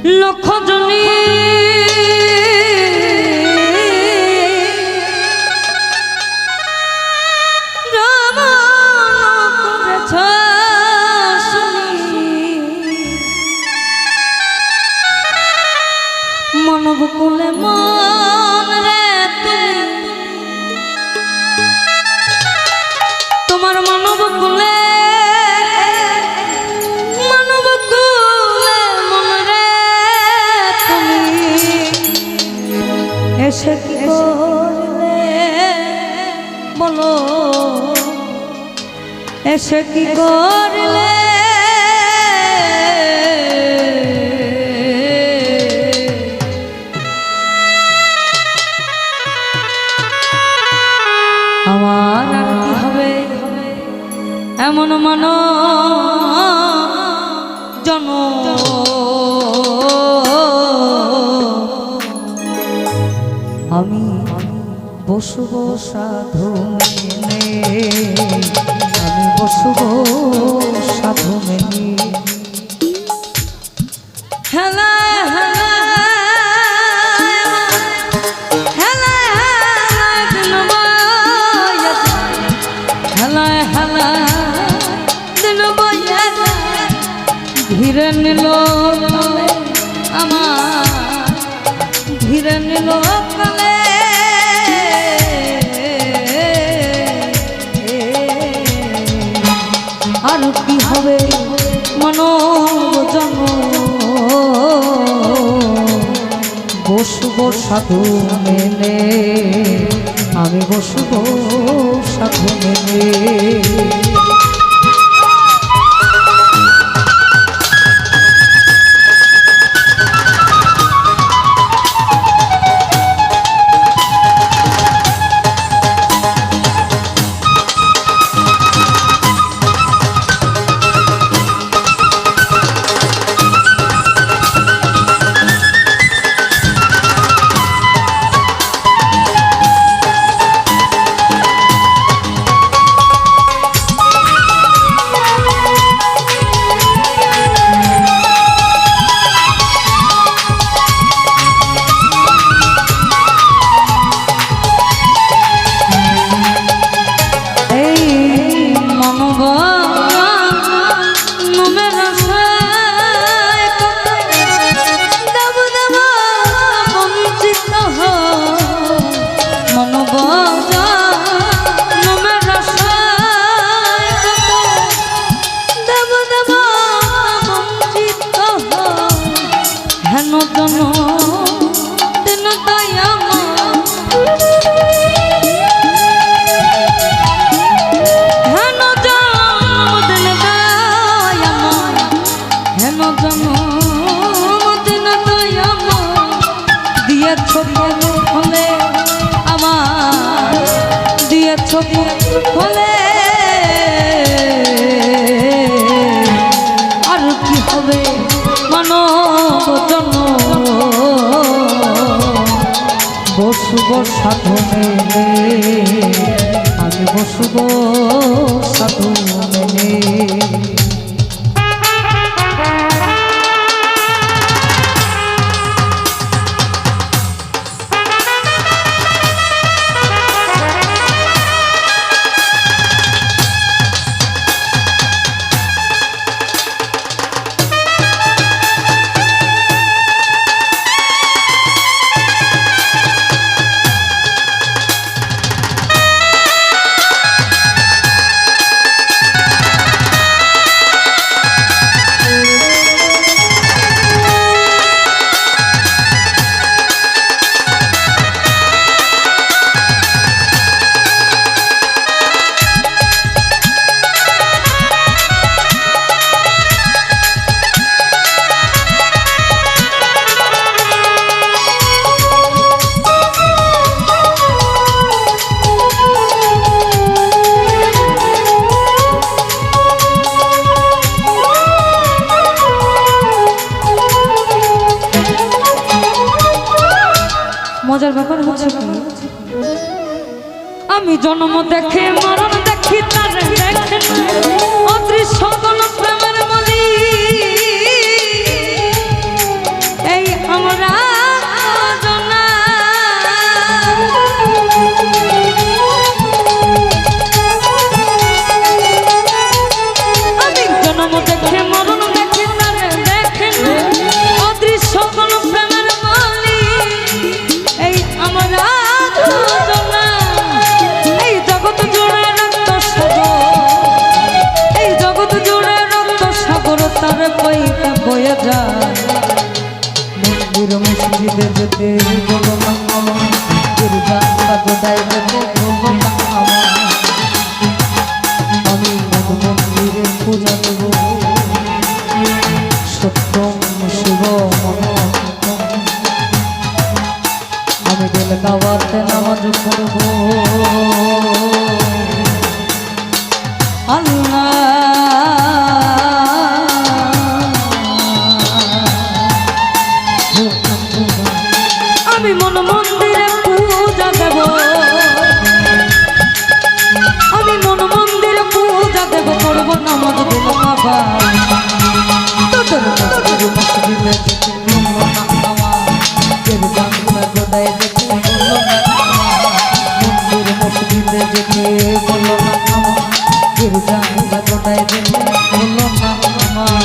লক্ষ জনী মানব কুলে মন রে তুমি তোমার মানব কুলে মন রে তুমি এসে কি করলে বলো এসে কি করলে আমার আর কি হবে এমন মন জন আমি বসব সাধু মেনে আমি বসব সাধু মেনে হেলা ধীরে নিল আমার ধীরে নিল কালে আর কি হবে মনোজন বসব সাধু মেনে আমি বসব সাধু মেনে হলে আর কি হবে মানব জন বসব সাধু মেনে আমি বসব সাধু মেনে মজার ব্যাপার হচ্ছে আমি জন্ম দেখে মরণ দেখি তার দেখে অদৃশ্য কোন প্রেমের মলি যেতে বলো না আমার দুর্গা গোদায় যেতে বলো না আমার আমি মন্দিরে পূজা দেব সত্যম শিব আমি দিল গাওয়াতে নামাজ পড়ব আল্লাহ আমি মন্দিরে পূজা দেব আমি মন্দিরে পূজা দেব করব নামাজ দিল বাবা তোর মসজিদে যেতে বললো না আমার জানলা গোদায় যেতে বললো না মন্দির মসজিদে যেতে বললো না আমার জানলা গোদায় যেতে বললো না আমার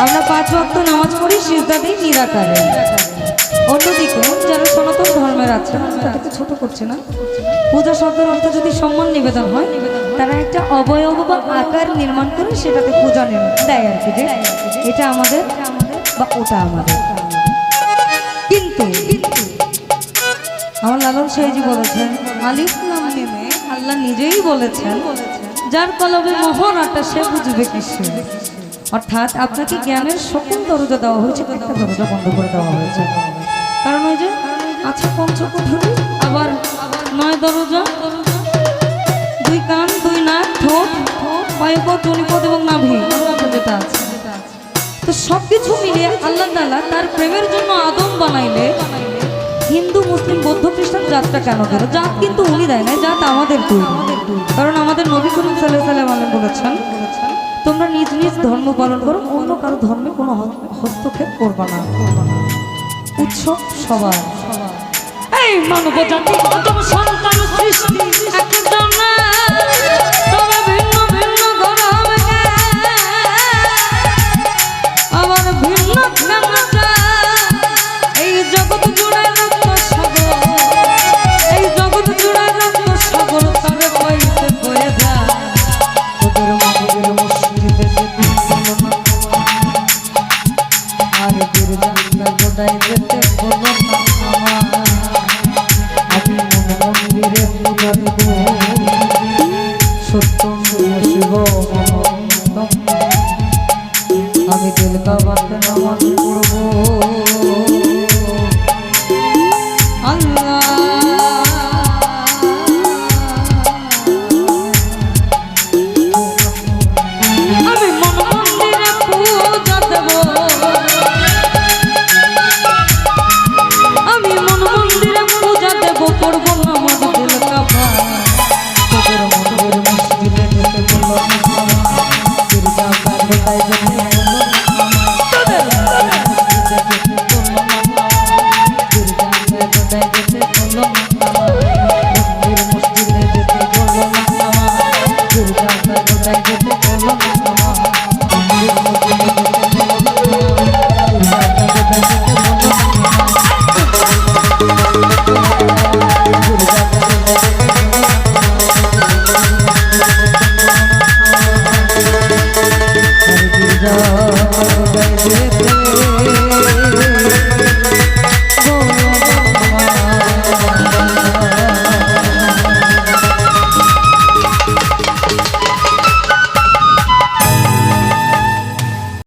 আমরা 5 ওয়াক্ত নামাজ পড়ি সিজদা দিই নিরাকারে অন্যদিকে যারা সনাতন ধর্মের আছে তাদেরকে ছোট করছে না পূজা শব্দের অর্থ যদি সম্মান নিবেদন হয় তারা একটা অবয়ব বা আকার নির্মাণ করে সেটাতে পূজা দেয় আর কি যে এটা আমাদের বা ওটা আমাদের কিন্তু আমার লালন সাহেবজি বলেছেন আলিফ লাম মিমে আল্লাহ নিজেই বলেছেন যার কলবে মোহর আটা সে বুঝবে কিছু অর্থাৎ আপনাকে জ্ঞানের সকল দরজা দেওয়া হয়েছে একটা দরজা বন্ধ করে দেওয়া হয়েছে কারণ ওই যে আছে পঞ্চকুঠুরি আবার 9 দরজা 2 কান 2 নাক ঠোঁট পায়ুপথ জনিপথ এবং নাভি যেটা আছে তো সবকিছু মিলিয়ে আল্লাহ তাআলা তার প্রেমের জন্য আদম বানাইলে হিন্দু মুসলিম বৌদ্ধ খ্রিস্টান জাতটা কেন দিল জাত কিন্তু উনি দেয় না জাত আমাদের তৈরি কারণ আমাদের নবী করিম সাল্লাল্লাহু আলাইহি ওয়াসাল্লাম বলেছেন তোমরা নিজ নিজ ধর্ম পালন করো অন্য কারো ধর্মে কোনো হস্তক্ষেপ করবা না উৎসব সবার এই মানব জাতি আদম সন্তান সৃষ্টি একদম না তবে ভিন্ন ভিন্ন ধর্মে আবার ভিন্ন কামনা এই জগৎ জুড়ে রক্ত সাগর এই জগৎ জুড়ে রক্ত সাগর তবে কইতে বয়ে যায় তোদের মন্দির মসজিদে যেতে বলো না আর গির্জা গোদায় যেতে বলো না আমি মন্দিরে পূজা দেব সত্যম শিব আমি দিল কাবাতে নামাজ পড়ব আল্লাহ আমি মন্দিরে পূজা দেব আমি মন্দিরে পূজা দেব পড়ব নামাজ দিল কাবা তোদের মন্দির মসজিদে যেতে বললো না গির্জা গোদায় যেতে বললো না তোদের মসজিদে যেতে বললো না গির্জা গোদায় যেতে বললো না